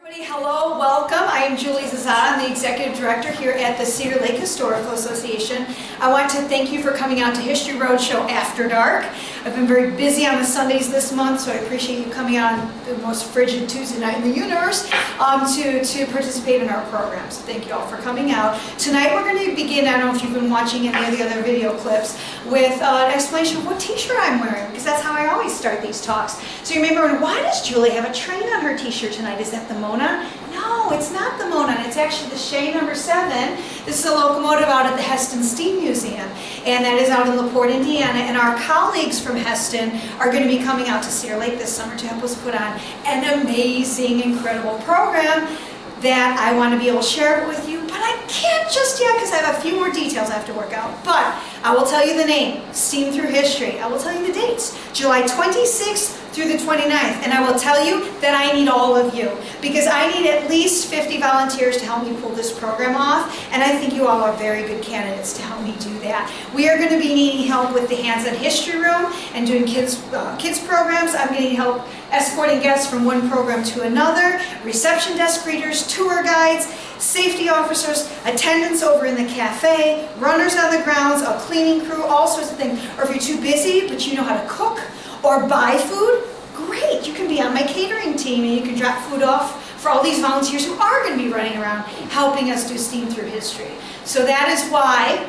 Everybody, hello, welcome. I am Julie Zasada. I'm the Executive Director here at the Cedar Lake Historical Association. I want to thank you for coming out to History Roadshow After Dark. I've been very busy on the Sundays this month, so I appreciate you coming out on the most frigid Tuesday night in the universe to participate in our program. So thank you all for coming out. Tonight we're going to begin, I don't know if you've been watching any of the other video clips, with an explanation of what t-shirt I'm wearing, because that's how I always start these talks. So you may be wondering, why does Julie have a train on her t-shirt tonight? Is that the Mona? No, it's not the Mona. It's actually the CLHA number 7. This is a locomotive out at the Heston Steam Museum, and that is out in LaPorte, Indiana. And our colleagues from Heston are going to be coming out to Cedar Lake this summer to help us put on an amazing, incredible program that I want to be able to share it with you, but I can't just yet because I have a few more details I have to work out. But I will tell you the name, Steam Through History. I will tell you the dates, July 26th through the 29th, and I will tell you that I need all of you, because I need at least 50 volunteers to help me pull this program off, and I think you all are very good candidates to help me do that. We are going to be needing help with the hands-on history room and doing kids programs. I'm going to need help escorting guests from one program to another, reception desk greeters, tour guides, safety officers, attendants over in the cafe, runners on the grounds, a cleaning crew, all sorts of things. Or if you're too busy but you know how to cook or buy food, great, you can be on my catering team and you can drop food off for all these volunteers who are going to be running around helping us do Steam Through History. So that is why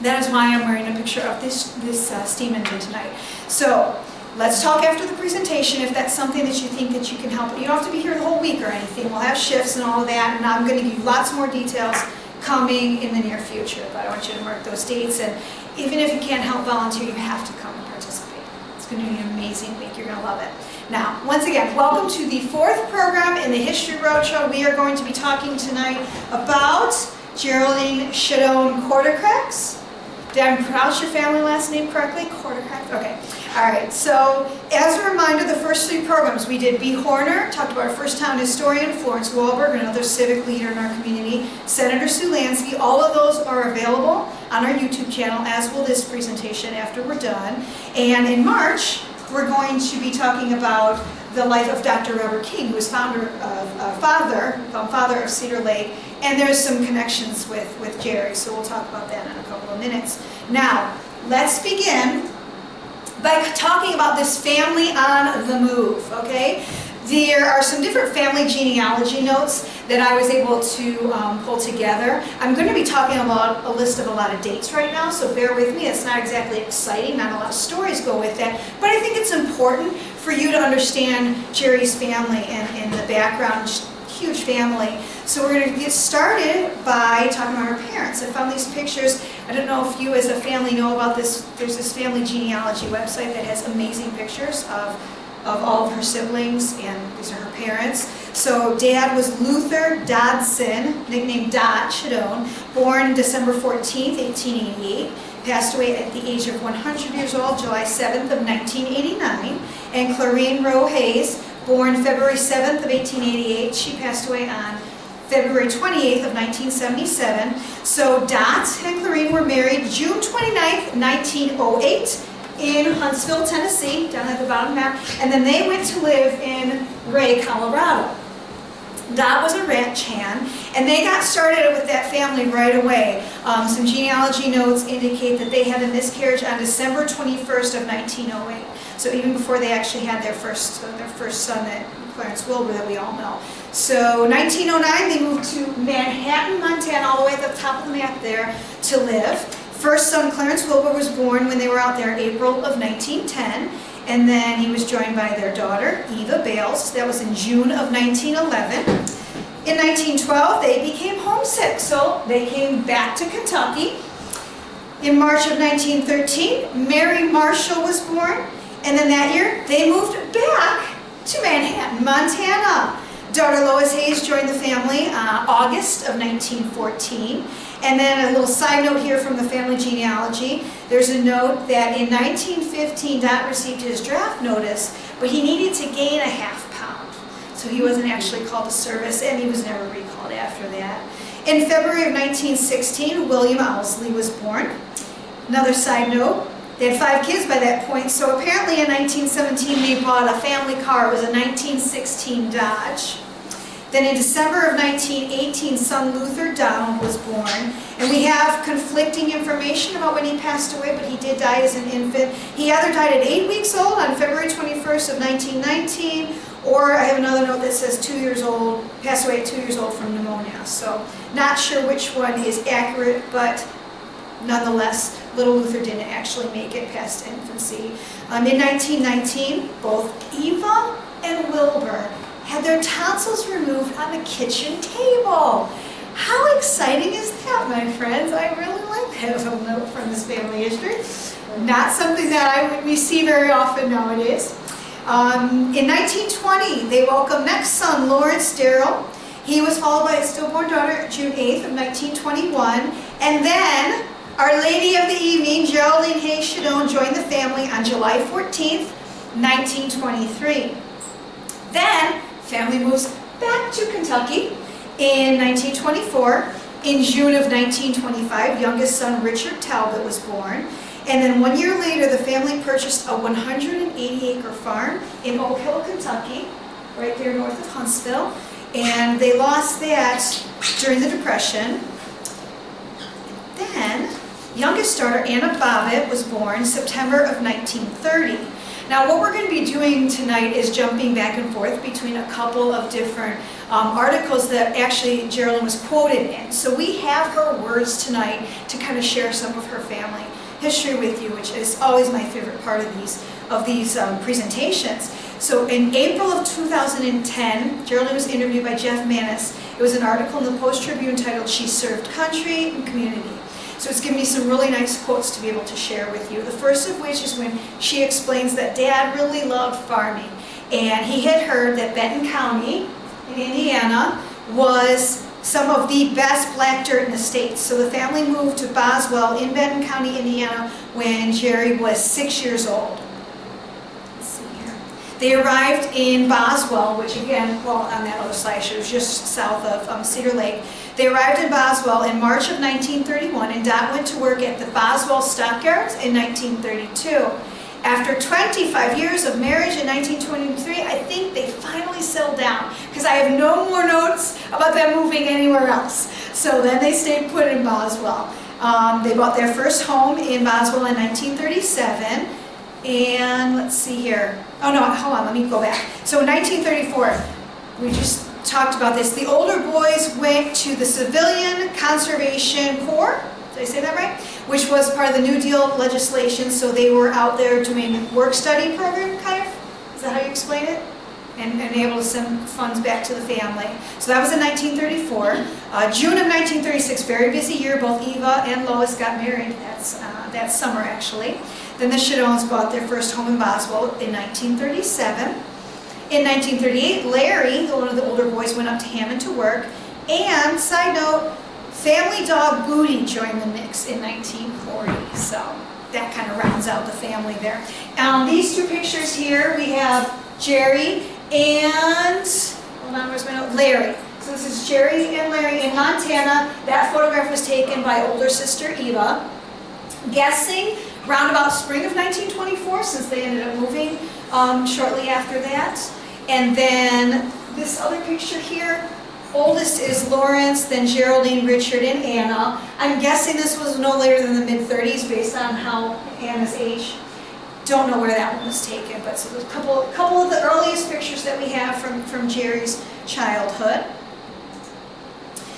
I'm wearing a picture of this steam engine tonight. So let's talk after the presentation if that's something that you think that you can help. You don't have to be here the whole week or anything. We'll have shifts and all of that, and I'm going to give you lots more details coming in the near future. But I want you to mark those dates, and even if you can't help volunteer, you have to come and participate. It's going to be an amazing week. You're going to love it. Now, once again, welcome to the 4th program in the History Roadshow. We are going to be talking tonight about Geraldine Shadoan Kortokrax. Did I pronounce your family last name correctly? Kortokrax? Okay. All right. So, as a reminder, the first 3 programs we did, B. Horner, talked about our first town historian, Florence Wahlberg, another civic leader in our community, Senator Sue Lansky. All of those are available on our YouTube channel, as will this presentation after we're done. And in March, we're going to be talking about the life of Dr. Robert King, who was father of Cedar Lake, and there's some connections with Jerry, so we'll talk about that in a couple of minutes. Now, let's begin by talking about this family on the move, okay? There are some different family genealogy notes that I was able to pull together. I'm going to be talking about a list of a lot of dates right now, so bear with me. It's not exactly exciting, not a lot of stories go with that, but I think it's important for you to understand Jerry's family and the background, huge family. So we're going to get started by talking about her parents. I found these pictures. I don't know if you as a family know about this. There's this family genealogy website that has amazing pictures of all of her siblings, and these are her parents. So Dad was Luther Dodson, nicknamed Dot Shadoan, born December 14th, 1888. Passed away at the age of 100 years old, July 7th of 1989. And Clarine Rowe Hayes, born February 7th of 1888. She passed away on February 28th of 1977. So Dot and Clarine were married June 29th, 1908 in Huntsville, Tennessee, down at the bottom map, and then they went to live in Ray, Colorado. Dot was a ranch hand, and they got started with that family right away. Some genealogy notes indicate that they had a miscarriage on December 21st of 1908. So even before they actually had their first son, that Clarence Wilbur that we all know. So 1909 they moved to Manhattan, Montana, all the way at the top of the map there to live. First son, Clarence Wilbur, was born when they were out there in April of 1910, and then he was joined by their daughter, Eva Bales. That was in June of 1911. In 1912, they became homesick, so they came back to Kentucky. In March of 1913, Mary Marshall was born, and then that year, they moved back to Manhattan, Montana. Daughter Lois Hayes joined the family August of 1914. And then a little side note here from the family genealogy. There's a note that in 1915, Dot received his draft notice, but he needed to gain a ½ pound. So he wasn't actually called to service, and he was never recalled after that. In February of 1916, William Owsley was born. Another side note, they had 5 kids by that point, so apparently in 1917 they bought a family car. It was a 1916 Dodge. Then in December of 1918, son Luther Donald was born. And we have conflicting information about when he passed away, but he did die as an infant. He either died at 8 weeks old on February 21st of 1919, or I have another note that says 2 years old, passed away at 2 years old from pneumonia. So not sure which one is accurate, but nonetheless, little Luther didn't actually make it past infancy. In 1919, both Eva and Wilbur had their tonsils removed on the kitchen table. How exciting is that, my friends? I really like that little note from this family history. Not something that we see very often nowadays. In 1920, they welcomed next son, Lawrence Darrell. He was followed by his stillborn daughter, June 8th of 1921. And then, Our Lady of the Evening, Geraldine Shadoan, joined the family on July 14th, 1923. Then, family moves back to Kentucky in 1924. In June of 1925, youngest son Richard Talbot was born. And then 1 year later, the family purchased a 180-acre farm in Oak Hill, Kentucky, right there north of Huntsville. And they lost that during the Depression. Then, youngest daughter Anna Bobbitt was born September of 1930. Now what we're going to be doing tonight is jumping back and forth between a couple of different articles that actually Geraldine was quoted in. So we have her words tonight to kind of share some of her family history with you, which is always my favorite part of these presentations. So in April of 2010, Geraldine was interviewed by Jeff Manis. It was an article in the Post-Tribune titled, "She Served Country and Community." So it's given me some really nice quotes to be able to share with you. The first of which is when she explains that Dad really loved farming. And he had heard that Benton County in Indiana was some of the best black dirt in the state. So the family moved to Boswell in Benton County, Indiana when Jerry was 6 years old. Let's see here. They arrived in Boswell, which again, well, on that other slide, it was just south of Cedar Lake. They arrived in Boswell in March of 1931, and Dot went to work at the Boswell Stockyards in 1932. After 25 years of marriage in 1923, I think they finally settled down, because I have no more notes about them moving anywhere else. So then they stayed put in Boswell. They bought their first home in Boswell in 1937, and let's see here. Oh no, hold on, let me go back. So in 1934, we just talked about this. The older boys went to the Civilian Conservation Corps, did I say that right? Which was part of the New Deal legislation, so they were out there doing work-study program, kind of? Is that how you explain it? And able to send funds back to the family. So that was in 1934. June of 1936, very busy year, both Eva and Lois got married that summer, actually. Then the Shadoans bought their first home in Boswell in 1937. In 1938, Larry, one of the older boys, went up to Hammond to work. And, side note, family dog Booty joined the mix in 1940. So that kind of rounds out the family there. These two pictures here, we have Jerry and, hold on, where's my note? Larry. So this is Jerry and Larry in Montana. That photograph was taken by older sister Eva. Guessing round about spring of 1924, since they ended up moving shortly after that. And then this other picture here, oldest is Lawrence, then Geraldine, Richard, and Anna. I'm guessing this was no later than the mid-30s based on how Anna's age. Don't know where that one was taken, but so there's a couple of the earliest pictures that we have from Jerry's childhood.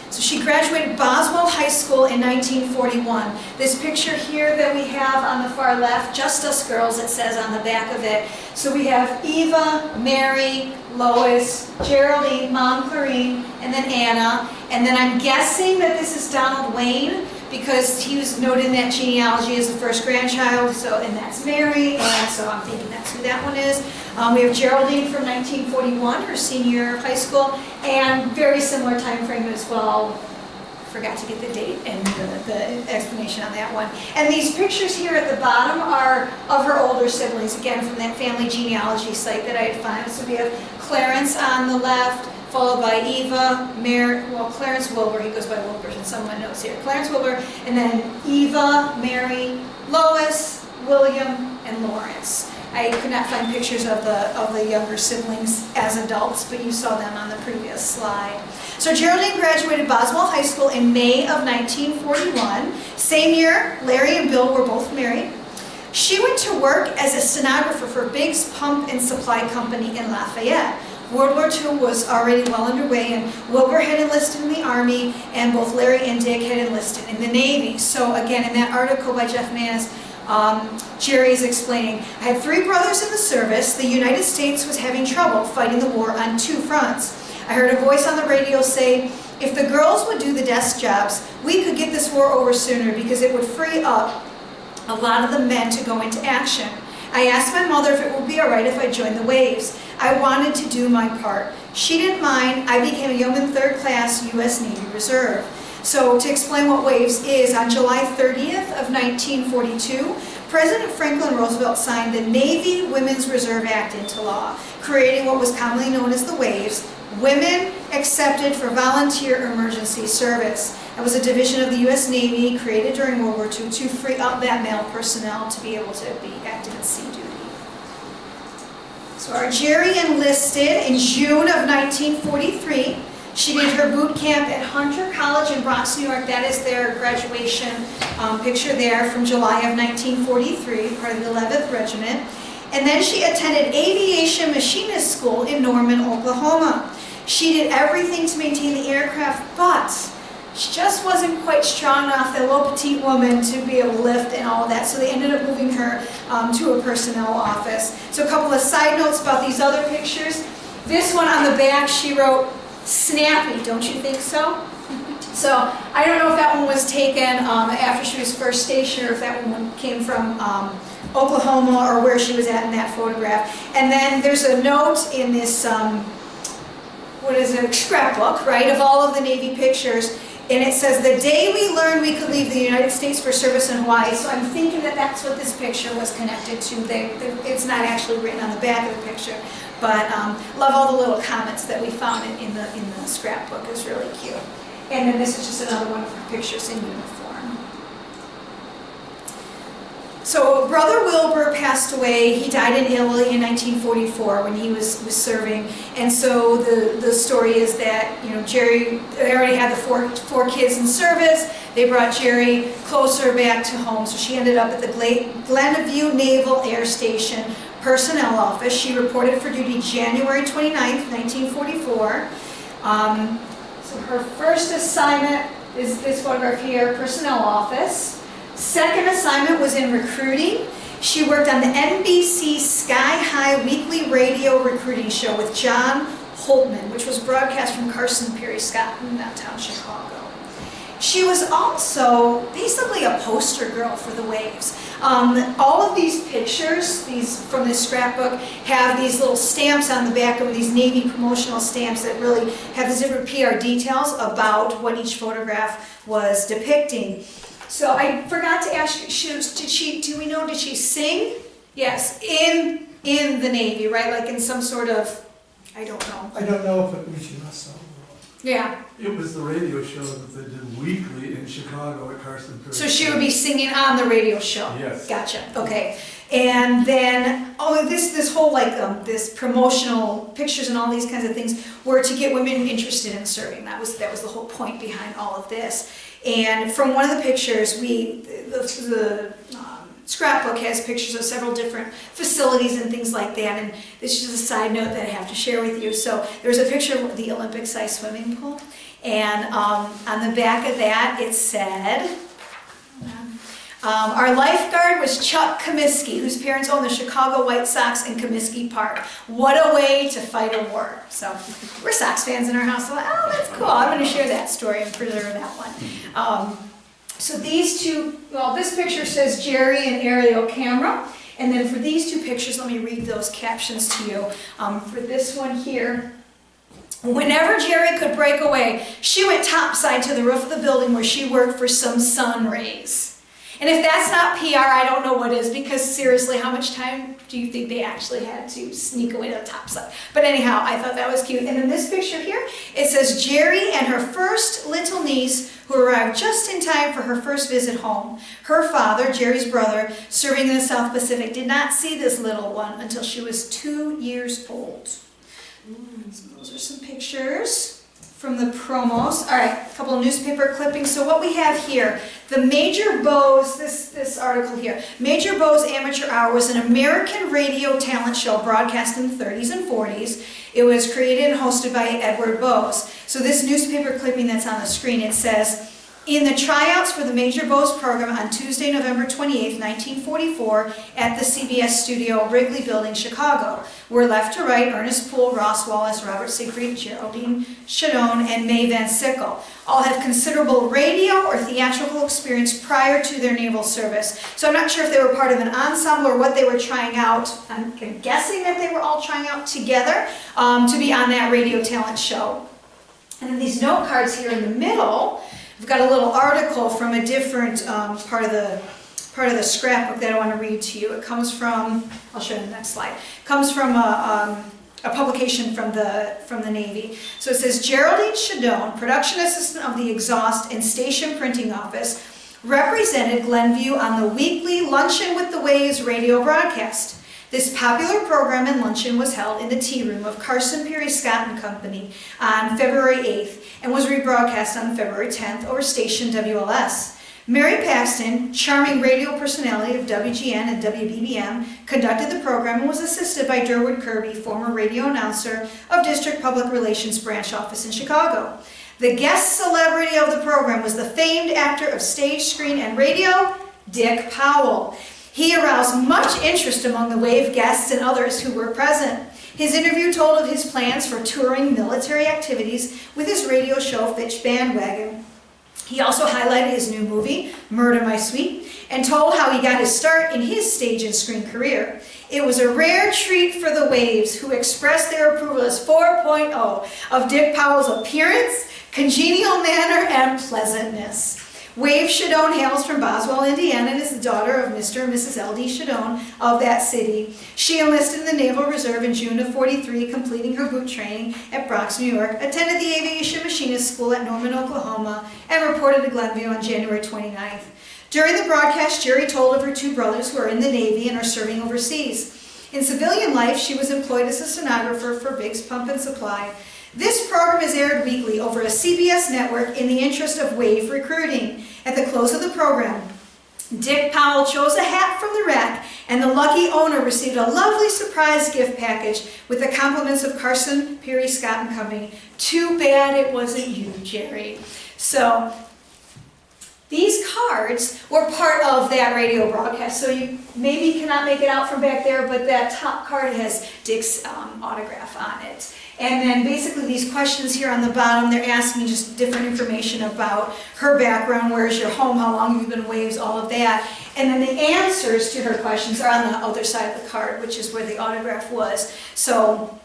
So she graduated Boswell High School in 1941. This picture here that we have on the far left, Just Us Girls, it says on the back of it. So we have Eva, Mary, Lois, Geraldine, Mom Clarine, and then Anna. And then I'm guessing that this is Donald Wayne, because he was noted in that genealogy as the first grandchild, so, and that's Mary, and so I'm thinking that's who that one is. We have Geraldine from 1941, her senior year of high school, and very similar time frame as well. Forgot to get the date and the explanation on that one. And these pictures here at the bottom are of her older siblings, again from that family genealogy site that I had found. So we have Clarence on the left, followed by Eva, Clarence Wilbur, he goes by Wilbur in some of my notes here. Clarence Wilbur, and then Eva, Mary, Lois, William, and Lawrence. I could not find pictures of the younger siblings as adults, but you saw them on the previous slide. So Geraldine graduated Boswell High School in May of 1941. Same year, Larry and Bill were both married. She went to work as a stenographer for Biggs Pump and Supply Company in Lafayette. World War II was already well underway, and Wilbur had enlisted in the Army, and both Larry and Dick had enlisted in the Navy. So again, in that article by Jeff Mans, Jerry is explaining, I had 3 brothers in the service. The United States was having trouble fighting the war on 2 fronts. I heard a voice on the radio say, if the girls would do the desk jobs, we could get this war over sooner because it would free up a lot of the men to go into action. I asked my mother if it would be all right if I joined the Waves. I wanted to do my part. She didn't mind. I became a yeoman 3rd class U.S. Navy Reserve. So to explain what Waves is, on July 30th of 1942, President Franklin Roosevelt signed the Navy Women's Reserve Act into law, creating what was commonly known as the Waves, Women Accepted for Volunteer Emergency Service. It was a division of the U.S. Navy created during World War II to free up that male personnel to be able to be active in sea duty. So our Jerry enlisted in June of 1943. She did her boot camp at Hunter College in Bronx, New York. That is their graduation picture there from July of 1943, part of the 11th Regiment. And then she attended Aviation Machinist School in Norman, Oklahoma. She did everything to maintain the aircraft, but she just wasn't quite strong enough, that little petite woman, to be able to lift and all of that. So they ended up moving her to a personnel office. So a couple of side notes about these other pictures. This one on the back, she wrote, snappy, don't you think so? So I don't know if that one was taken after she was first stationed, or if that one came from Oklahoma, or where she was at in that photograph. And then there's a note in this, what is it, scrapbook, right, of all of the Navy pictures. And it says, the day we learned we could leave the United States for service in Hawaii. So I'm thinking that that's what this picture was connected to. It's not actually written on the back of the picture. But love all the little comments that we found in the scrapbook. It was really cute. And then this is just another one of her pictures in uniform. So Brother Wilbur passed away. He died in Italy in 1944 when he was serving. And so the story is that, you know, Jerry, they already had the four kids in service. They brought Jerry closer back to home. So she ended up at the Glenview Naval Air Station Personnel Office. She reported for duty January 29th, 1944. So her first assignment is this photograph here, Personnel Office. Second assignment was in recruiting. She worked on the NBC Sky High weekly radio recruiting show with John Holtman, which was broadcast from Carson Pirie Scott in downtown Chicago. She was also basically a poster girl for the Waves. All of these pictures, from this scrapbook, have these little stamps on the back of them, these Navy promotional stamps that really have these different PR details about what each photograph was depicting. So I forgot to ask, did she sing? Yes, in the Navy, right? Like in some sort of, I don't know. I don't know if it was US. Yeah. It was the radio show that they did weekly in Chicago at Carson Pirie. So she would be singing on the radio show? Yes. Gotcha, okay. And then, this whole this promotional pictures and all these kinds of things were to get women interested in serving. That was the whole point behind all of this. And from one of the pictures, the scrapbook has pictures of several different facilities and things like that. And this is just a side note that I have to share with you. So there's a picture of the Olympic-sized swimming pool. And on the back of that, it said, our lifeguard was Chuck Comiskey, whose parents owned the Chicago White Sox in Comiskey Park. What a way to fight a war. So we're Sox fans in our house. So, oh, that's cool. I'm going to share that story and preserve that one. So these two, well, this picture says Jerry and aerial camera. And then for these two pictures, let me read those captions to you. For this one here, whenever Jerry could break away, she went topside to the roof of the building where she worked for some sun rays. And if that's not PR, I don't know what is, because seriously, how much time do you think they actually had to sneak away to the top side? But anyhow, I thought that was cute. And then this picture here, it says Jerry and her first little niece, who arrived just in time for her first visit home. Her father, Jerry's brother, serving in the South Pacific, did not see this little one until she was 2 years old. So those are some pictures from the promos. All right, a couple of newspaper clippings. So what we have here, the Major Bowes, this article here, Major Bowes Amateur Hour was an American radio talent show broadcast in the 30s and 40s. It was created and hosted by Edward Bowes. So this newspaper clipping that's on the screen, it says, in the tryouts for the Major Bowes program on Tuesday, November 28, 1944, at the CBS studio, Wrigley Building, Chicago, were left to right Ernest Poole, Ross Wallace, Robert Siegfried, Geraldine Shadoan, and Mae Van Sickle. All have considerable radio or theatrical experience prior to their naval service. So I'm not sure if they were part of an ensemble or what they were trying out. I'm guessing that they were all trying out together to be on that radio talent show. And then these note cards here in the middle, I've got a little article from a different part of the scrapbook that I want to read to you. It comes from, I'll show you the next slide. It comes from a publication from the Navy. So it says, Geraldine Shadoan, production assistant of the Exhaust and Station Printing Office, represented Glenview on the weekly Luncheon with the Waves radio broadcast. This popular program and luncheon was held in the tea room of Carson Peary Scott and Company on February 8th and was rebroadcast on February 10th over station WLS. Mary Paxton, charming radio personality of WGN and WBBM, conducted the program and was assisted by Durwood Kirby, former radio announcer of District Public Relations Branch Office in Chicago. The guest celebrity of the program was the famed actor of stage, screen, and radio, Dick Powell. He aroused much interest among the Wave guests and others who were present. His interview told of his plans for touring military activities with his radio show Fitch Bandwagon. He also highlighted his new movie, Murder My Sweet, and told how he got his start in his stage and screen career. It was a rare treat for the Waves, who expressed their approval as 4.0 of Dick Powell's appearance, congenial manner, and pleasantness. Wave Shadoan hails from Boswell, Indiana, and is the daughter of Mr. and Mrs. L.D. Shadoan of that city. She enlisted in the Naval Reserve in June of '43, completing her boot training at Bronx, New York, attended the Aviation Machinist School at Norman, Oklahoma, and reported to Glenview on January 29th. During the broadcast, Jerry told of her two brothers who are in the Navy and are serving overseas. In civilian life, she was employed as a stenographer for Biggs Pump and Supply. This program is aired weekly over a CBS network in the interest of Wave recruiting. At the close of the program, Dick Powell chose a hat from the rack, and the lucky owner received a lovely surprise gift package with the compliments of Carson Peary Scott and Company. Too bad it wasn't you, Jerry. So these cards were part of that radio broadcast. So you maybe cannot make it out from back there, but that top card has Dick's autograph on it. And then basically these questions here on the bottom, they're asking just different information about her background, where's your home, how long have you been Waves, all of that. And then the answers to her questions are on the other side of the card, which is where the autograph was. So,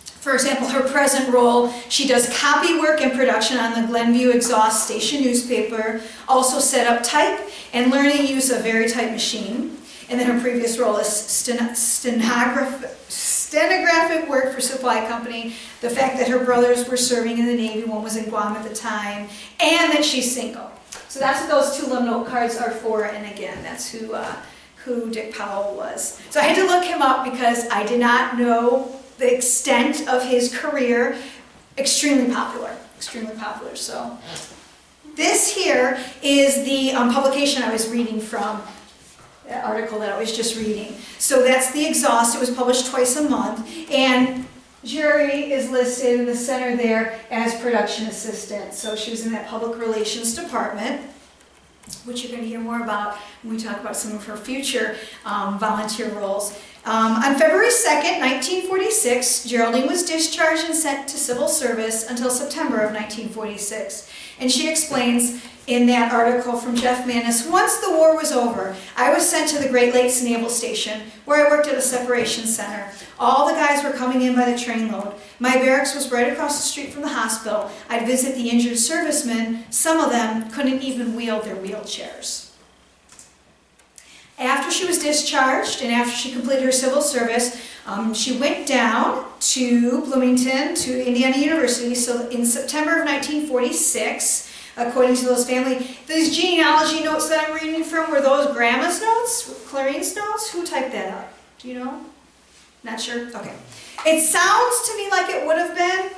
for example, her present role, she does copy work and production on the Glenview Exhaust Station newspaper, also set up type and learning use of Veritype machine. And then her previous role is stenographic work for Supply Company, the fact that her brothers were serving in the Navy, one was in Guam at the time, and that she's single. So that's what those two little note cards are for, and again, that's who Dick Powell was. So I had to look him up because I did not know the extent of his career. Extremely popular, so. This here is the publication I was reading from, that article that I was just reading. So that's the Exhaust. It was published twice a month, and Jerry is listed in the center there as production assistant. So she was in that public relations department, which you're going to hear more about when we talk about some of her future volunteer roles. On February 2nd, 1946, Geraldine was discharged and sent to civil service until September of 1946. And she explains in that article from Jeff Mannis, once the war was over, I was sent to the Great Lakes Naval Station, where I worked at a separation center. All the guys were coming in by the trainload. My barracks was right across the street from the hospital. I'd visit the injured servicemen. Some of them couldn't even wield their wheelchairs. After she was discharged and after she completed her civil service, she went down to Bloomington, to Indiana University. So in September of 1946, according to these genealogy notes that I'm reading from, were those Grandma's notes? Clarine's notes? Who typed that up? Do you know? Not sure? Okay. It sounds to me like it would have been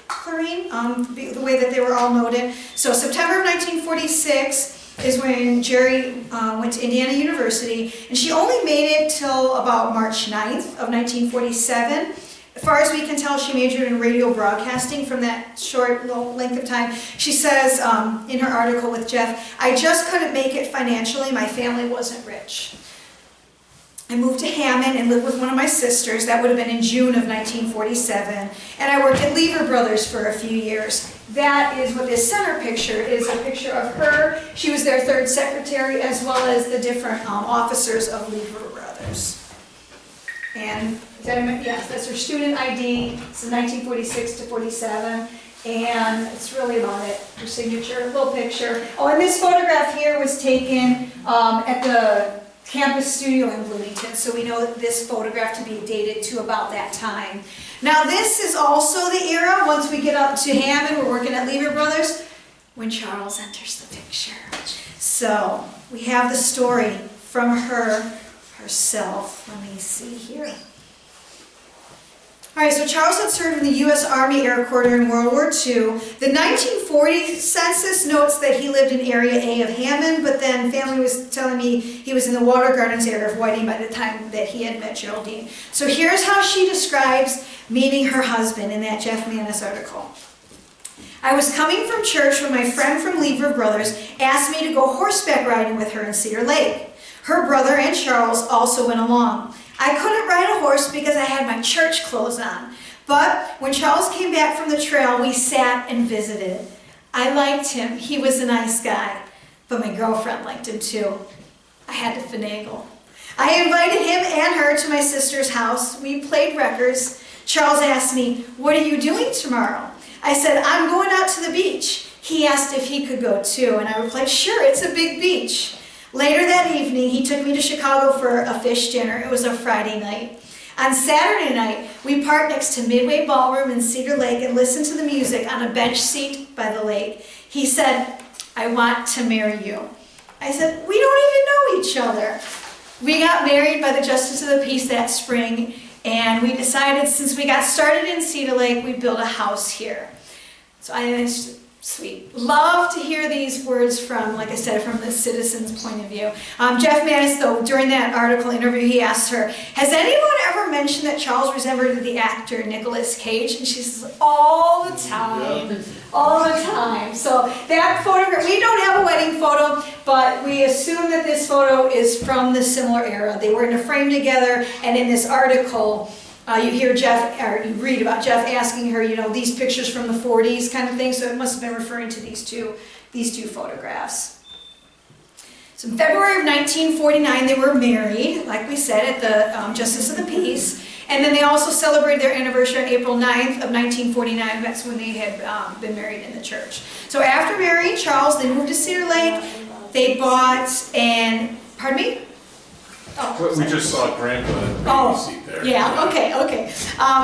Clarine, the way that they were all noted. So September of 1946 is when Jerry went to Indiana University, and she only made it till about March 9th of 1947. As far as we can tell, she majored in radio broadcasting from that short little length of time. She says in her article with Jeff, "I just couldn't make it financially. My family wasn't rich. I moved to Hammond and lived with one of my sisters. That would have been in June of 1947. And I worked at Lever Brothers for a few years." That is what this center picture is, a picture of her. She was their third secretary, as well as the different officers of Lever Brothers. And yes, that's her student ID. It's 1946 to 47. And it's really about it. Her signature, little picture. Oh, and this photograph here was taken at the campus studio in Bloomington, so we know this photograph to be dated to about that time. Now this is also the era, once we get up to Hammond, we're working at Lever Brothers, when Charles enters the picture. So we have the story from herself. Let me see here. All right, so Charles had served in the U.S. Army Air Corps during World War II. The 1940 census notes that he lived in Area A of Hammond, but then family was telling me he was in the Water Gardens area of Whiting by the time that he had met Geraldine. So here's how she describes meeting her husband in that Jeff Mannis article. "I was coming from church when my friend from Lever Brothers asked me to go horseback riding with her in Cedar Lake. Her brother and Charles also went along. I couldn't ride a horse because I had my church clothes on. But when Charles came back from the trail, we sat and visited. I liked him. He was a nice guy. But my girlfriend liked him too. I had to finagle. I invited him and her to my sister's house. We played records. Charles asked me, 'What are you doing tomorrow?' I said, 'I'm going out to the beach.' He asked if he could go too, and I replied, 'Sure, it's a big beach.' Later that evening, he took me to Chicago for a fish dinner. It was a Friday night. On Saturday night, we parked next to Midway Ballroom in Cedar Lake and listened to the music on a bench seat by the lake. He said, 'I want to marry you.' I said, 'We don't even know each other.' We got married by the Justice of the Peace that spring, and we decided since we got started in Cedar Lake, we'd build a house here." So it's sweet. Love to hear these words from, like I said, from the citizen's point of view. Jeff Mannis, though, during that article interview, he asked her, "Has anyone ever mentioned that Charles resembled the actor Nicolas Cage?" And she says, "All the time, all the time." So that photograph, we don't have a wedding photo, but we assume that this photo is from the similar era. They were in a frame together, and in this article, you hear Jeff, or you read about Jeff asking her, these pictures from the 40s kind of thing, so it must have been referring to these two photographs. So in February of 1949, they were married, like we said, at the Justice of the Peace, and then they also celebrated their anniversary on April 9th of 1949. That's when they had been married in the church. So after marrying Charles, they moved to Cedar Lake. They bought pardon me? Oh, we just saw Grandpa baby seat there. Yeah, okay.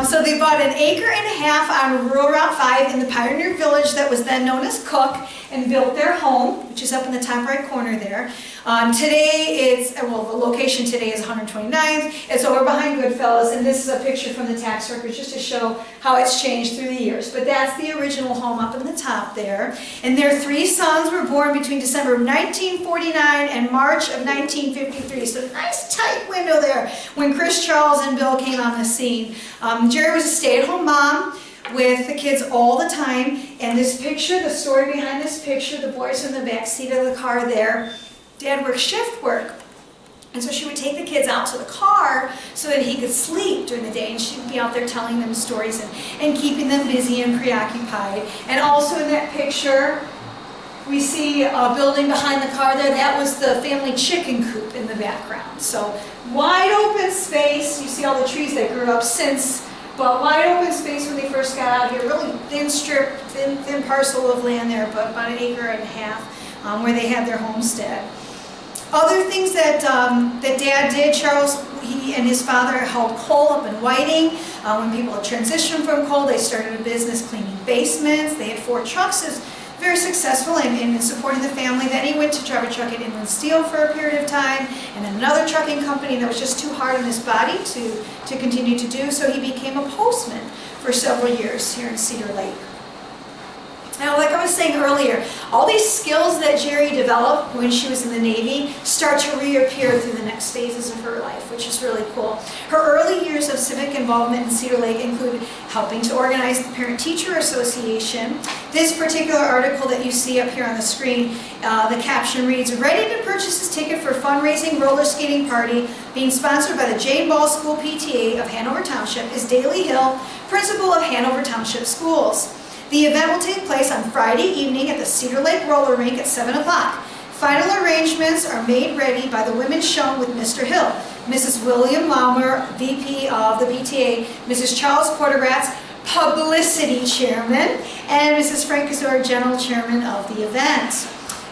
So they bought an acre and a half on Rural Route 5 in the Pioneer Village that was then known as Cook, and built their home, which is up in the top right corner there. Today the location today is 129th. It's over behind Goodfellas, and this is a picture from the tax records just to show how it's changed through the years. But that's the original home up in the top there. And their 3 sons were born between December of 1949 and March of 1953. So a nice tight window there when Chris, Charles, and Bill came on the scene. Jerry was a stay-at-home mom with the kids all the time. And this picture, the story behind this picture, the boys in the back seat of the car there, Dad worked shift work. And so she would take the kids out to the car so that he could sleep during the day, and she'd be out there telling them stories and keeping them busy and preoccupied. And also in that picture, we see a building behind the car there. That was the family chicken coop in the background. So wide open space. You see all the trees that grew up since, but wide open space when they first got out here. Really thin strip, thin parcel of land there, but about an acre and a half where they had their homestead. Other things that that Dad did, Charles, he and his father helped coal up in Whiting. When people had transitioned from coal, they started a business cleaning basements. They had 4 trucks. It was very successful in supporting the family. Then he went to drive a truck at Inland Steel for a period of time, and another trucking company that was just too hard on his body to continue to do, so he became a postman for several years here in Cedar Lake. Now, like I was saying earlier, all these skills that Jerry developed when she was in the Navy start to reappear through the next phases of her life, which is really cool. Her early years of civic involvement in Cedar Lake include helping to organize the Parent-Teacher Association. This particular article that you see up here on the screen, the caption reads, "Ready to purchase his ticket for fundraising roller skating party being sponsored by the Jane Ball School PTA of Hanover Township is Daley Hill, principal of Hanover Township Schools. The event will take place on Friday evening at the Cedar Lake roller rink at 7 o'clock. Final arrangements are made ready by the women shown with Mr. Hill, Mrs. William Laumer, VP of the PTA, Mrs. Charles Kortokrax, Publicity Chairman, and Mrs. Frank Kazor, General Chairman of the event."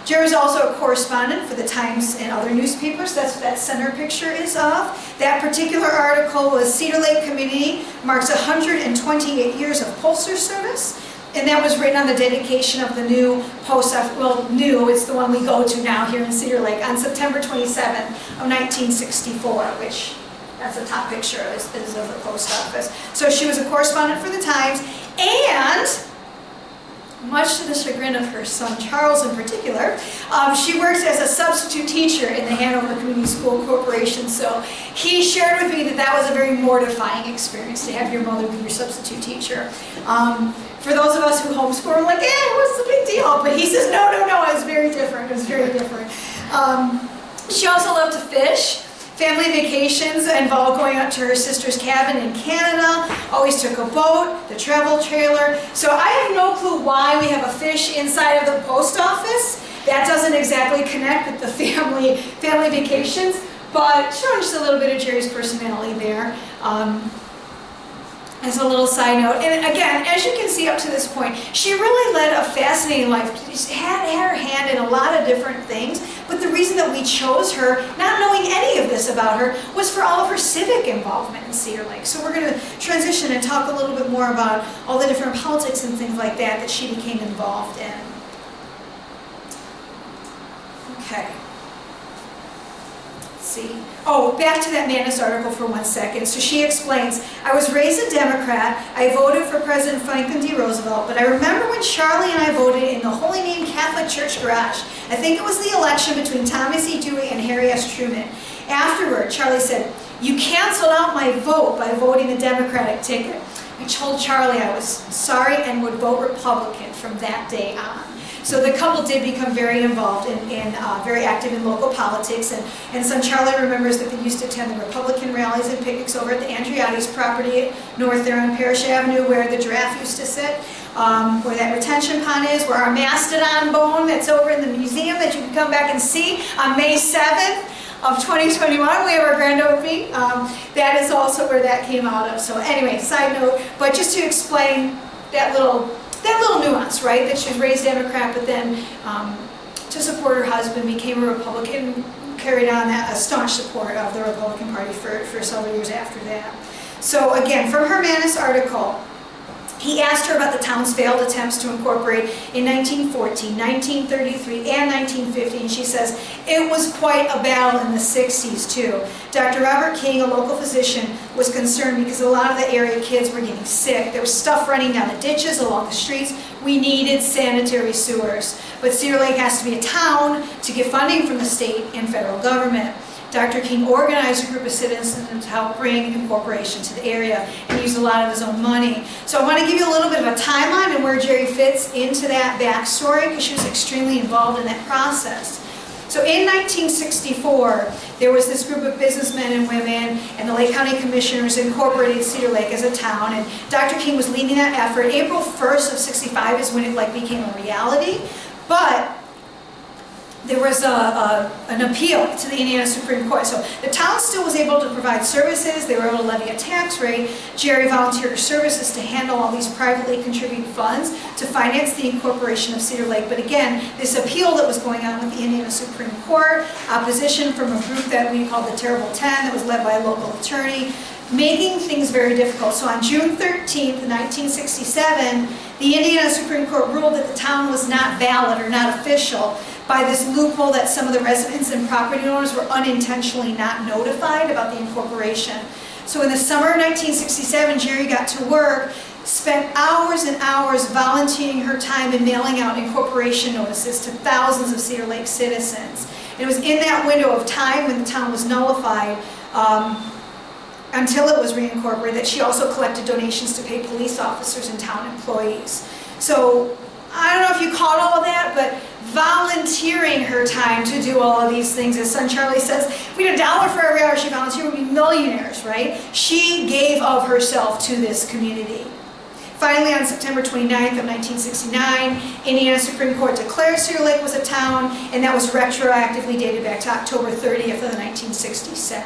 Jerry is also a correspondent for the Times and other newspapers. That's what that center picture is of. That particular article was Cedar Lake Community marks 128 years of postal service. And that was written on the dedication of the new post office, well, new, it's the one we go to now here in Cedar Lake, on September 27th of 1964, which, that's the top picture is of the post office. So she was a correspondent for the Times, and much to the chagrin of her son Charles in particular, she works as a substitute teacher in the Hanover Community School Corporation. So he shared with me that that was a very mortifying experience to have your mother be your substitute teacher. For those of us who homeschool, we're like, what's the big deal? But he says, no, it was very different. It was very different. She also loved to fish. Family vacations involved going up to her sister's cabin in Canada, always took a boat, the travel trailer. So I have no clue why we have a fish inside of the post office. That doesn't exactly connect with the family vacations, but showing just a little bit of Jerry's personality there. As a little side note, and again, as you can see up to this point, she really led a fascinating life. She had her hand in a lot of different things, but the reason that we chose her, not knowing any of this about her, was for all of her civic involvement in Cedar Lake. So we're going to transition and talk a little bit more about all the different politics and things like that she became involved in. Okay. See. Oh, back to that Manus article for 1 second. So she explains, "I was raised a Democrat. I voted for President Franklin D. Roosevelt, but I remember when Charlie and I voted in the Holy Name Catholic Church garage. I think it was the election between Thomas E. Dewey and Harry S. Truman. Afterward, Charlie said, 'You canceled out my vote by voting the Democratic ticket.' I told Charlie I was sorry and would vote Republican from that day on." So the couple did become very involved and very active in local politics. And son Charlie remembers that they used to attend the Republican rallies and picnics over at the Andriotti's property north there on Parish Avenue, where the giraffe used to sit, where that retention pond is, where our mastodon bone that's over in the museum that you can come back and see on May 7th of 2021. We have our grand opening. That is also where that came out of. So anyway, side note, but just to explain that little nuance, right? That she was raised Democrat, but then to support her husband, became a Republican, carried on a staunch support of the Republican Party for several years after that. So again, from her Manus article, he asked her about the town's failed attempts to incorporate in 1914, 1933, and 1950, and she says, "It was quite a battle in the 60s too. Dr. Robert King, a local physician, was concerned because a lot of the area kids were getting sick. There was stuff running down the ditches, along the streets. We needed sanitary sewers. But Cedar Lake has to be a town to get funding from the state and federal government. Dr. King organized a group of citizens to help bring incorporation to the area and used a lot of his own money." So I want to give you a little bit of a timeline and where Jerry fits into that backstory, because she was extremely involved in that process. So in 1964, there was this group of businessmen and women, and the Lake County Commissioners incorporated Cedar Lake as a town, and Dr. King was leading that effort. April 1st of 65 is when it became a reality, but there was an appeal to the Indiana Supreme Court. So the town still was able to provide services. They were able to levy a tax rate. Jerry volunteered her services to handle all these privately contributed funds to finance the incorporation of Cedar Lake. But again, this appeal that was going on with the Indiana Supreme Court, opposition from a group that we called the Terrible 10 that was led by a local attorney, making things very difficult. So on June 13th, 1967, the Indiana Supreme Court ruled that the town was not valid or not official by this loophole that some of the residents and property owners were unintentionally not notified about the incorporation. So in the summer of 1967, Jerry got to work, spent hours and hours volunteering her time and mailing out incorporation notices to thousands of Cedar Lake citizens. And it was in that window of time when the town was nullified until it was reincorporated that she also collected donations to pay police officers and town employees. So I don't know if you caught all of that, but volunteering her time to do all of these things, as son Charlie says, if we had $1 for every hour she volunteered, we'd be millionaires, right? She gave of herself to this community. Finally, on September 29th of 1969, Indiana Supreme Court declared Cedar Lake was a town, and that was retroactively dated back to October 30th of 1967.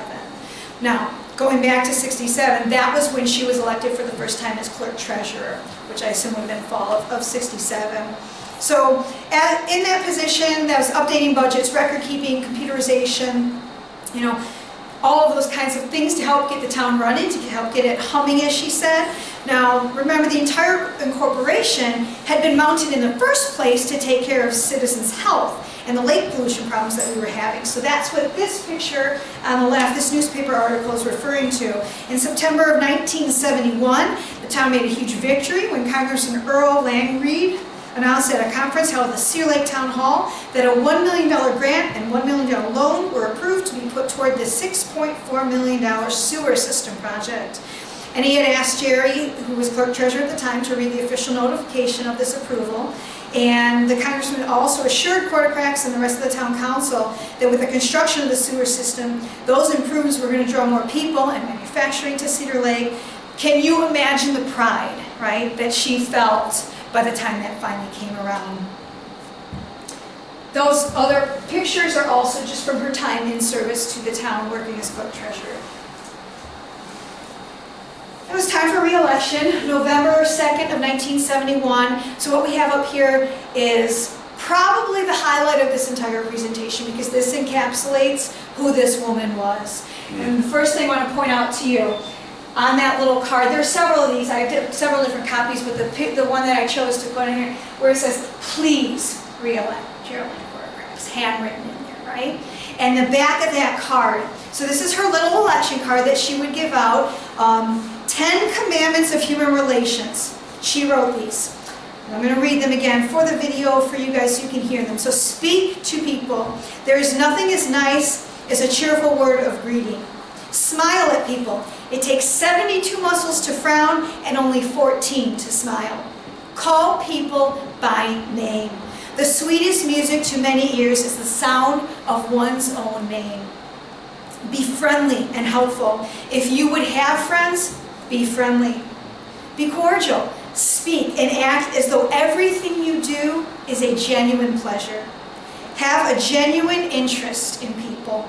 Now, going back to 67, that was when she was elected for the first time as clerk treasurer, which I assume would have been fall of 67. So in that position, that was updating budgets, record keeping, computerization, you know, all of those kinds of things to help get the town running, to help get it humming, as she said. Now, remember, the entire incorporation had been mounted in the first place to take care of citizens' health and the lake pollution problems that we were having. So that's what this picture on the left, this newspaper article, is referring to. In September of 1971, the town made a huge victory when Congressman Earl Langreid announced at a conference held at the Cedar Lake Town Hall that a $1 million grant and $1 million loan were approved to be put toward the $6.4 million sewer system project. And he had asked Jerry, who was clerk treasurer at the time, to read the official notification of this approval. And the congressman also assured Kortokrax and the rest of the town council that with the construction of the sewer system, those improvements were going to draw more people and manufacturing to Cedar Lake. Can you imagine the pride, right, that she felt by the time that finally came around? Those other pictures are also just from her time in service to the town working as clerk treasurer. It was time for re-election, November 2nd of 1971. So what we have up here is probably the highlight of this entire presentation because this encapsulates who this woman was. And the first thing I want to point out to you, on that little card, there are several of these, I did several different copies, but the one that I chose to put in here, where it says, please re-elect Geraldine Kortokrax, handwritten in there, right? And the back of that card, so this is her little election card that she would give out, 10 Commandments of Human Relations. She wrote these. And I'm going to read them again for the video for you guys so you can hear them. So speak to people. There is nothing as nice as a cheerful word of greeting. Smile at people. It takes 72 muscles to frown and only 14 to smile. Call people by name. The sweetest music to many ears is the sound of one's own name. Be friendly and helpful. If you would have friends, be friendly. Be cordial. Speak and act as though everything you do is a genuine pleasure. Have a genuine interest in people.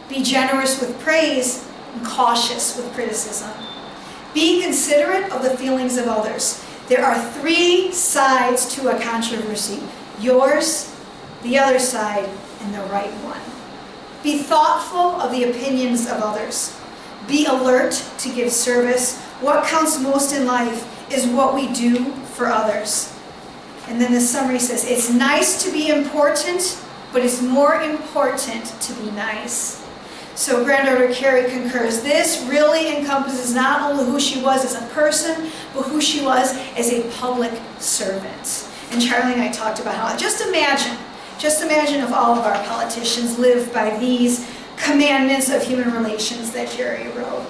Be generous with praise and cautious with criticism. Be considerate of the feelings of others. There are 3 sides to a controversy: yours, the other side, and the right one. Be thoughtful of the opinions of others. Be alert to give service. What counts most in life is what we do for others. And then the summary says, it's nice to be important, but it's more important to be nice. So granddaughter Carrie concurs. This really encompasses not only who she was as a person, but who she was as a public servant. And Charlie and I talked about how, just imagine if all of our politicians lived by these commandments of human relations that Jerry wrote.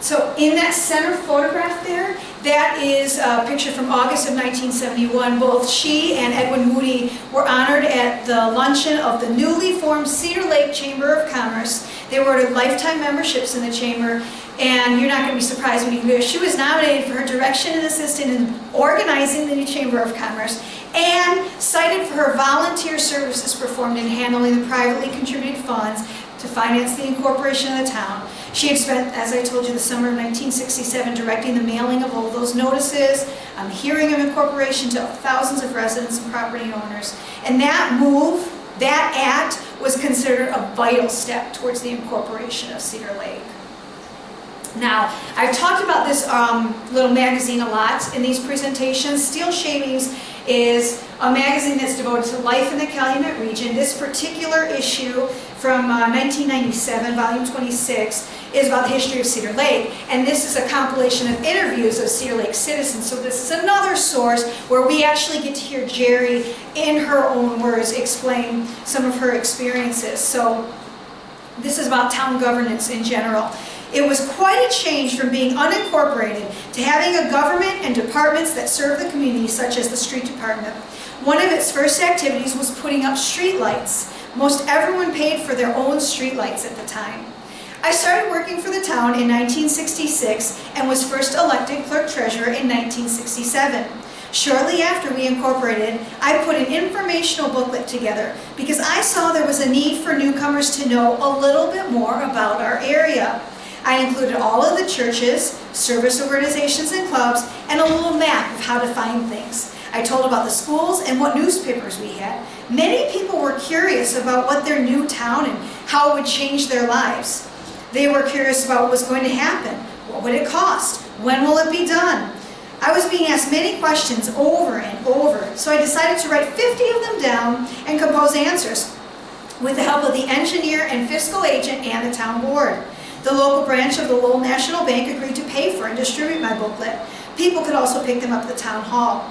So in that center photograph there, that is a picture from August of 1971. Both she and Edwin Moody were honored at the luncheon of the newly formed Cedar Lake Chamber of Commerce. They were awarded lifetime memberships in the chamber, And you're not going to be surprised when you hear she was nominated for her direction and assistant in organizing the new Chamber of Commerce and cited for her volunteer services performed in handling the privately contributed funds to finance the incorporation of the town. She had spent, as I told you, the summer of 1967 directing the mailing of all those notices, the hearing of incorporation to thousands of residents and property owners. And that move, that act, was considered a vital step towards the incorporation of Cedar Lake. Now, I've talked about this little magazine a lot in these presentations. Steel Shavings is a magazine that's devoted to life in the Calumet region. This particular issue from 1997, volume 26, is about the history of Cedar Lake. And this is a compilation of interviews of Cedar Lake citizens. So this is another source where we actually get to hear Jerry, in her own words, explain some of her experiences. So this is about town governance in general. It was quite a change from being unincorporated to having a government and departments that serve the community, such as the street department. One of its first activities was putting up street lights. Most everyone paid for their own street lights at the time. I started working for the town in 1966 and was first elected clerk-treasurer in 1967. Shortly after we incorporated, I put an informational booklet together because I saw there was a need for newcomers to know a little bit more about our area. I included all of the churches, service organizations and clubs, and a little map of how to find things. I told about the schools and what newspapers we had. Many people were curious about what their new town and how it would change their lives. They were curious about what was going to happen. What would it cost? When will it be done? I was being asked many questions over and over, so I decided to write 50 of them down and compose answers with the help of the engineer and fiscal agent and the town board. The local branch of the Lowell National Bank agreed to pay for and distribute my booklet. People could also pick them up at the town hall.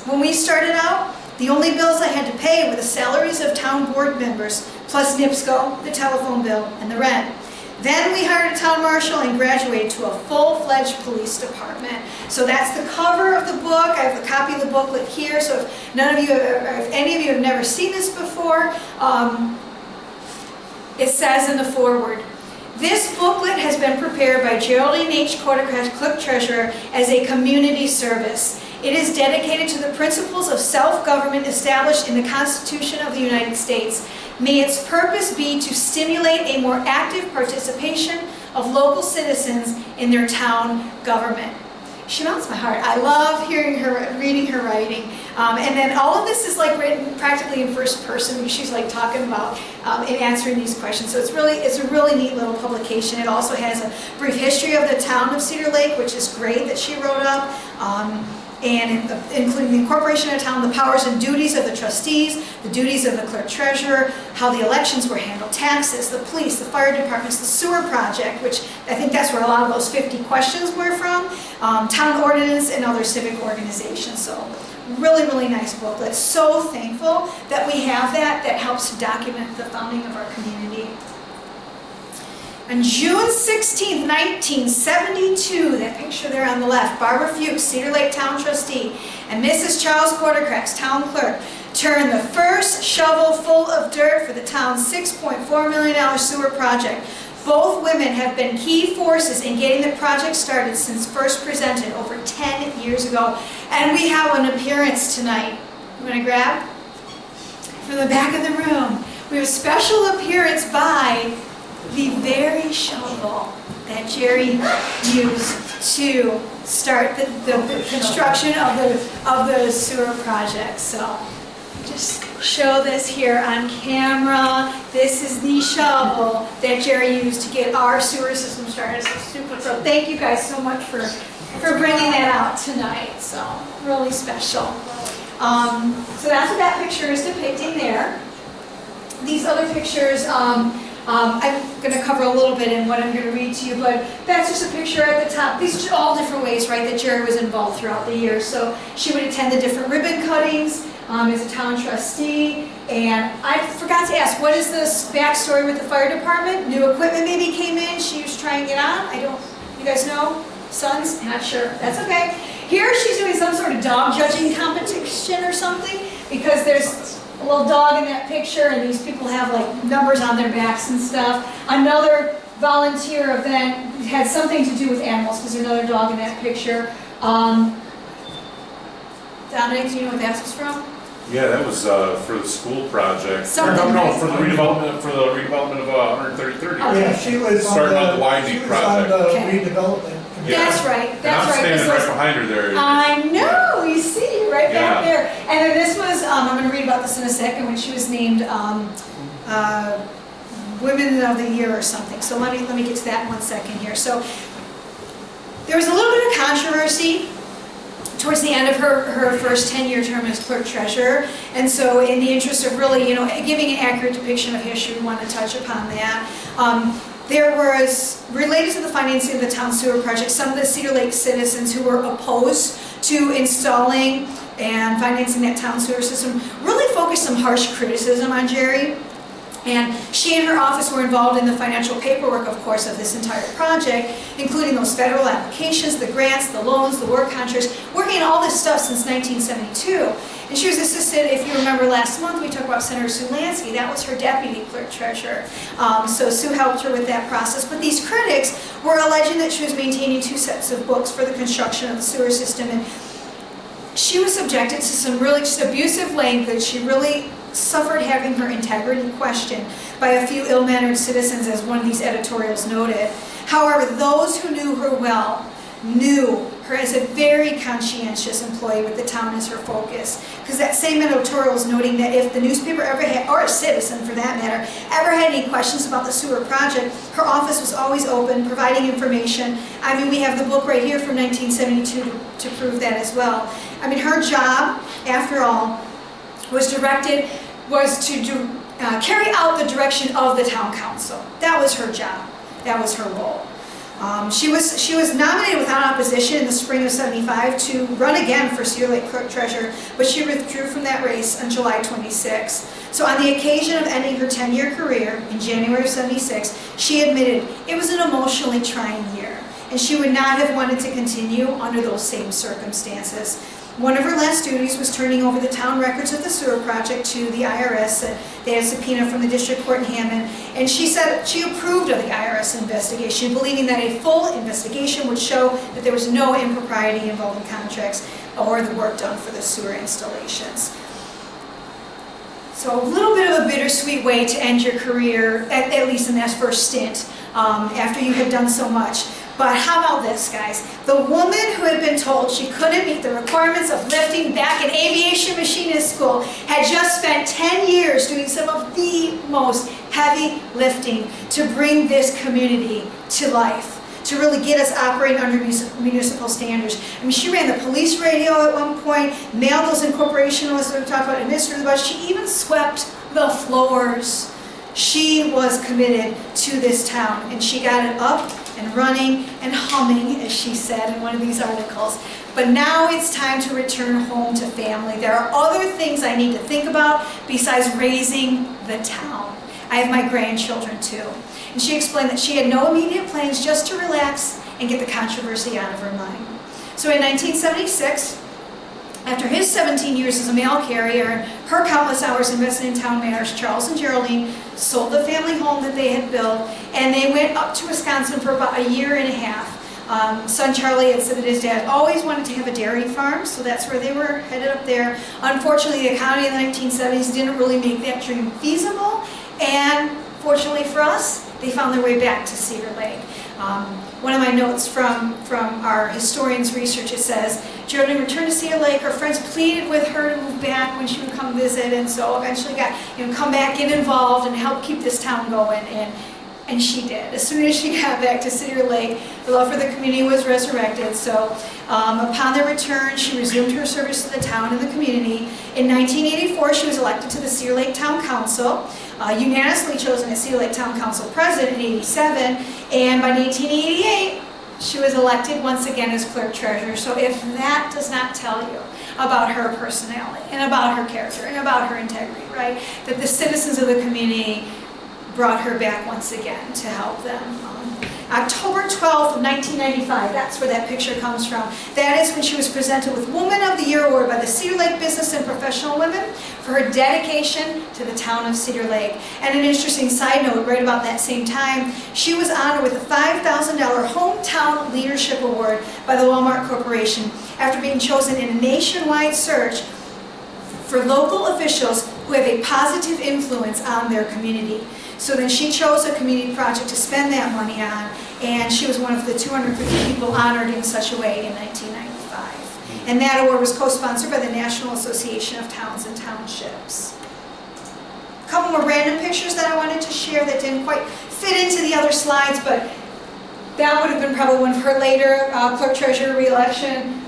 When we started out, the only bills I had to pay were the salaries of town board members, plus NIPSCO, the telephone bill, and the rent. Then we hired a town marshal and graduated to a full-fledged police department. So that's the cover of the book. I have a copy of the booklet here, so if any of you have never seen this before, it says in the foreword, "This booklet has been prepared by Geraldine Kortokrax, Clerk Treasurer, as a community service. It is dedicated to the principles of self-government established in the Constitution of the United States. May its purpose be to stimulate a more active participation of local citizens in their town government." She melts my heart. I love hearing her, reading her writing. And then all of this is like written practically in first person because she's like talking about and answering these questions. So it's a really neat little publication. It also has a brief history of the town of Cedar Lake, which is great that she wrote up. And including the incorporation of town, the powers and duties of the trustees, the duties of the clerk treasurer, how the elections were handled, taxes, the police, the fire departments, the sewer project, which I think that's where a lot of those 50 questions were from, town ordinance, and other civic organizations. So really, really nice booklet. So thankful that we have that helps to document the founding of our community. On June 16th, 1972, that picture there on the left, Barbara Fuchs, Cedar Lake Town Trustee, and Mrs. Charles Kortokrax, Town Clerk, turned the first shovel full of dirt for the town's $6.4 million sewer project. Both women have been key forces in getting the project started since first presented over 10 years ago. And we have an appearance tonight. You want to grab? From the back of the room. We have a special appearance by the very shovel that Jerry used to start the construction of the sewer project. So just show this here on camera. This is the shovel that Jerry used to get our sewer system started. So thank you guys so much for bringing that out tonight. So really special. So that's what that picture is depicting there. These other pictures, I'm going to cover a little bit in what I'm going to read to you, but that's just a picture at the top. These are all different ways, right, that Jerry was involved throughout the year. So she would attend the different ribbon cuttings as a town trustee. And I forgot to ask, what is this backstory with the fire department? New equipment maybe came in, she was trying to get on? You guys know? Sons? Not sure. That's okay. Here she's doing some sort of dog judging competition or something, because there's a little dog in that picture, and these people have like numbers on their backs and stuff. Another volunteer event, had something to do with animals, because there's another dog in that picture. Dominic, do you know what that was from? Yeah, that was for the school project. Something No, nice. for the redevelopment of 133. Okay. Yeah, she was on Starting on the the, winding she was project. on the Okay. redevelopment. Yeah. That's right, And that's I'm right. standing This right was- behind her there. I know, you see, right back Yeah. there. And then this was, I'm going to read about this in a second, when she was named Women of the Year or something. So let me get to that in 1 second here. So there was a little bit of controversy towards the end of her first 10-year term as clerk treasurer. And so in the interest of really, giving an accurate depiction of history, we want to touch upon that. There was, related to the financing of the town sewer project, some of the Cedar Lake citizens who were opposed to installing and financing that town sewer system really focused some harsh criticism on Jerry. And she and her office were involved in the financial paperwork, of course, of this entire project, including those federal applications, the grants, the loans, the work contracts, working on all this stuff since 1972. And she was assisted, if you remember last month, we talked about Senator Sue Lansky. That was her deputy clerk treasurer. So Sue helped her with that process. But these critics were alleging that she was maintaining 2 sets of books for the construction of the sewer system. And she was subjected to some really just abusive language. She really suffered having her integrity questioned by a few ill-mannered citizens, as one of these editorials noted. However, those who knew her well knew her as a very conscientious employee with the town as her focus. Because that same editorial is noting that if the newspaper ever had, or a citizen for that matter, ever had any questions about the sewer project, her office was always open, providing information. I mean, we have the book right here from 1972 to prove that as well. I mean, her job, after all, was to carry out the direction of the town council. That was her job. That was her role. She was nominated without opposition in the spring of '75 to run again for Cedar Lake clerk treasurer, but she withdrew from that race on July 26. So on the occasion of ending her 10-year career in January of '76, she admitted it was an emotionally trying year, and she would not have wanted to continue under those same circumstances. One of her last duties was turning over the town records of the sewer project to the IRS. They had a subpoena from the district court in Hammond, and she said she approved of the IRS investigation, believing that a full investigation would show that there was no impropriety involving contracts or the work done for the sewer installations. So a little bit of a bittersweet way to end your career, at least in that first stint, after you had done so much. But how about this, guys? The woman who had been told she couldn't meet the requirements of lifting back in aviation machinist school had just spent 10 years doing some of the most heavy lifting to bring this community to life, to really get us operating under municipal standards. I mean, she ran the police radio at one point, mailed those incorporation lists that we talked about, administered the budget. She even swept the floors. She was committed to this town, and she got it up and running and humming, as she said in one of these articles. But now it's time to return home to family. There are other things I need to think about besides raising the town. I have my grandchildren too. And she explained that she had no immediate plans, just to relax and get the controversy out of her mind. So in 1976, after his 17 years as a mail carrier and her countless hours invested in town mayors, Charles and Geraldine sold the family home that they had built, and they went up to Wisconsin for about a year and a half. Son Charlie had said that his dad always wanted to have a dairy farm, so that's where they were headed up there. Unfortunately, the economy in the 1970s didn't really make that dream feasible, and fortunately for us, they found their way back to Cedar Lake. One of my notes from our historian's research, it says, Geraldine returned to Cedar Lake. Her friends pleaded with her to move back when she would come visit, and so eventually got, come back, get involved, and help keep this town going. And she did. As soon as she got back to Cedar Lake, the love for the community was resurrected. So upon their return, she resumed her service to the town and the community. In 1984, she was elected to the Cedar Lake Town Council, unanimously chosen as Cedar Lake Town Council President in '87, and by 1988, she was elected once again as clerk treasurer. So if that does not tell you about her personality and about her character and about her integrity, right? That the citizens of the community brought her back once again to help them. October 12th of 1995, that's where that picture comes from. That is when she was presented with Woman of the Year Award by the Cedar Lake Business and Professional Women for her dedication to the town of Cedar Lake. And an interesting side note, right about that same time, she was honored with a $5,000 Hometown Leadership Award by the Walmart Corporation after being chosen in a nationwide search for local officials who have a positive influence on their community. So then she chose a community project to spend that money on, and she was one of the 250 people honored in such a way in 1995. And that award was co-sponsored by the National Association of Towns and Townships. A couple more random pictures that I wanted to share that didn't quite fit into the other slides, but that would have been probably one of her later clerk treasurer re-election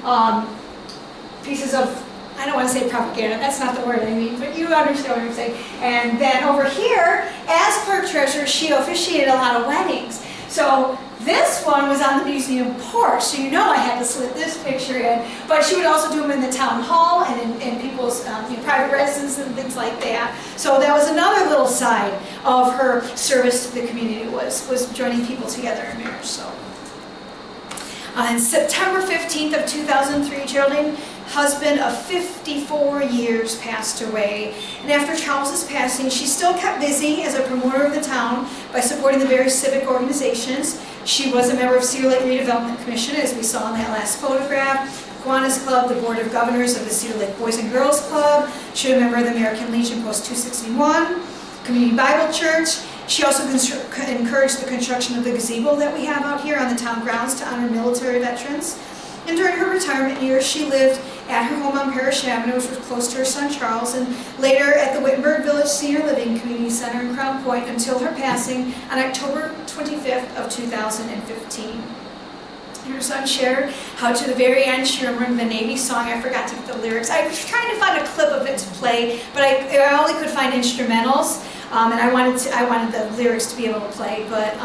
pieces of, I don't want to say propaganda, that's not the word I mean, but you understand what I'm saying. And then over here, as clerk treasurer, she officiated a lot of weddings. So this one was on the museum porch, so you know I had to slip this picture in. But she would also do them in the town hall and in people's private residences and things like that. So that was another little side of her service to the community, was joining people together in marriage. So on September 15th of 2003, Geraldine, husband of 54 years, passed away. And after Charles's passing, she still kept busy as a promoter of the town by supporting the various civic organizations. She was a member of Cedar Lake Redevelopment Commission, as we saw in that last photograph, Kiwanis Club, the Board of Governors of the Cedar Lake Boys and Girls Club. She was a member of the American Legion Post 261, Community Bible Church. She also encouraged the construction of the gazebo that we have out here on the town grounds to honor military veterans. And during her retirement years, she lived at her home on Parish Avenue, which was close to her son Charles, and later at the Wittenberg Village Senior Living Community Center in Crown Point until her passing on October 25th of 2015. Her son shared how to the very end she remembered the Navy song. I forgot to get the lyrics. I was trying to find a clip of it to play, but I only could find instrumentals, and I wanted the lyrics to be able to play. But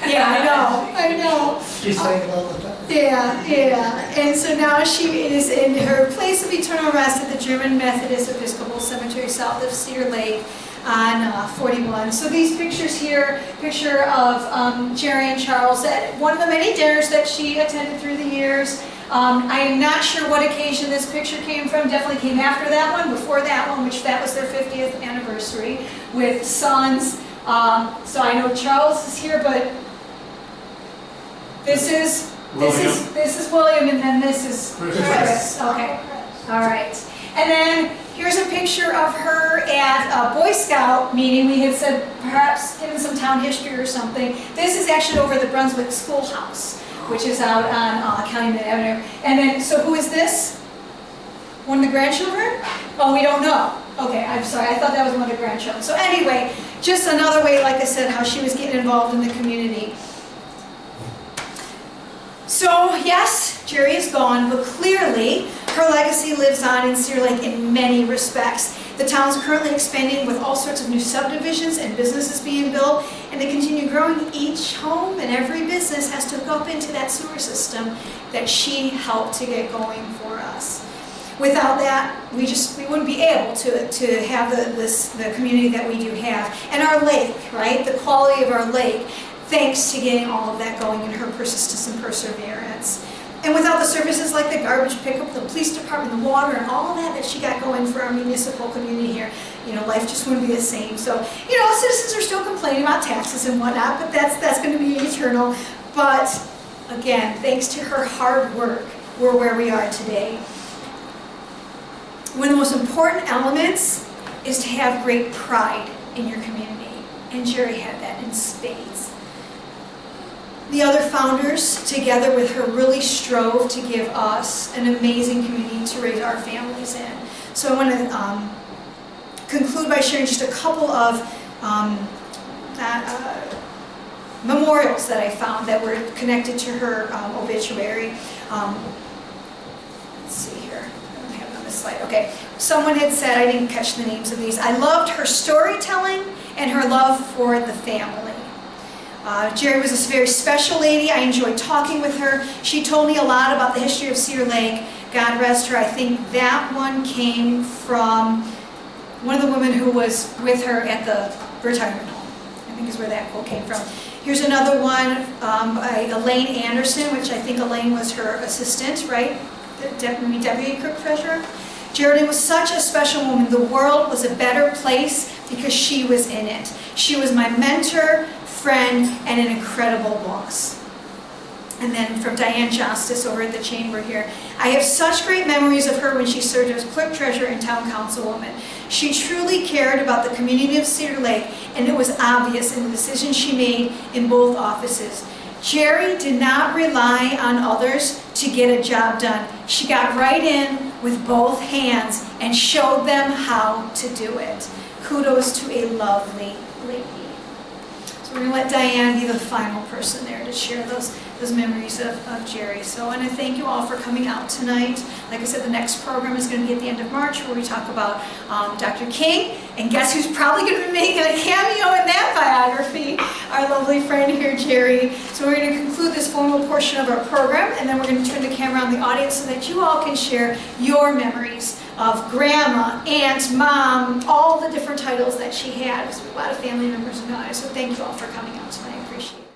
yeah, I know. She sang it all the time. Yeah. And so now she is in her place of eternal rest at the German Methodist Episcopal Cemetery south of Cedar Lake on 41. So these pictures here, picture of Jerry and Charles at one of the many dinners that she attended through the years. I am not sure what occasion this picture came from. Definitely came after that one, before that one, which that was their 50th anniversary with sons. So I know Charles is here, but this is William, and then this is Chris. Okay, all right. And then here's a picture of her at a Boy Scout meeting. We had said perhaps given some town history or something. This is actually over the Brunswick Schoolhouse, which is out on County Mid Avenue. And then, so who is this? One of the grandchildren? Oh, we don't know. Okay, I'm sorry. I thought that was one of the grandchildren. So anyway, just another way, like I said, how she was getting involved in the community. So yes, Jerry is gone, but clearly her legacy lives on in Cedar Lake in many respects. The town is currently expanding with all sorts of new subdivisions and businesses being built, and to continue growing, each home and every business has to hook up into that sewer system that she helped to get going for us. Without that, we wouldn't be able to have the community that we do have. And our lake, right? The quality of our lake, thanks to getting all of that going in her persistence and perseverance. And without the services like the garbage pickup, the police department, the water, and all of that she got going for our municipal community here, life just wouldn't be the same. So, citizens are still complaining about taxes and whatnot, but that's going to be eternal. But again, thanks to her hard work, we're where we are today. One of the most important elements is to have great pride in your community, and Jerry had that in spades. The other founders, together with her, really strove to give us an amazing community to raise our families in. So I want to conclude by sharing just a couple of memorials that I found that were connected to her obituary. Let's see here. I don't have it on this slide. Okay. Someone had said, I didn't catch the names of these, I loved her storytelling and her love for the family. Jerry was a very special lady. I enjoyed talking with her. She told me a lot about the history of Cedar Lake. God rest her. I think that one came from one of the women who was with her at the retirement home. I think is where that quote came from. Here's another one by Elaine Anderson, which I think Elaine was her assistant, right? Maybe deputy clerk treasurer. Geraldine was such a special woman. The world was a better place because she was in it. She was my mentor, friend, and an incredible boss. And then from Diane Justice over at the chamber here. I have such great memories of her when she served as clerk treasurer and town councilwoman. She truly cared about the community of Cedar Lake, and it was obvious in the decisions she made in both offices. Jerry did not rely on others to get a job done. She got right in with both hands and showed them how to do it. Kudos to a lovely lady. So we're going to let Diane be the final person there to share those memories of Jerry. So I want to thank you all for coming out tonight. Like I said, the next program is going to be at the end of March where we talk about Dr. King. And guess who's probably going to be making a cameo in that biography? Our lovely friend here, Jerry. So we're going to conclude this formal portion of our program, and then we're going to turn the camera on the audience so that you all can share your memories of grandma, aunt, mom, all the different titles that she had. There's a lot of family members in the audience. So thank you all for coming out tonight. I appreciate it.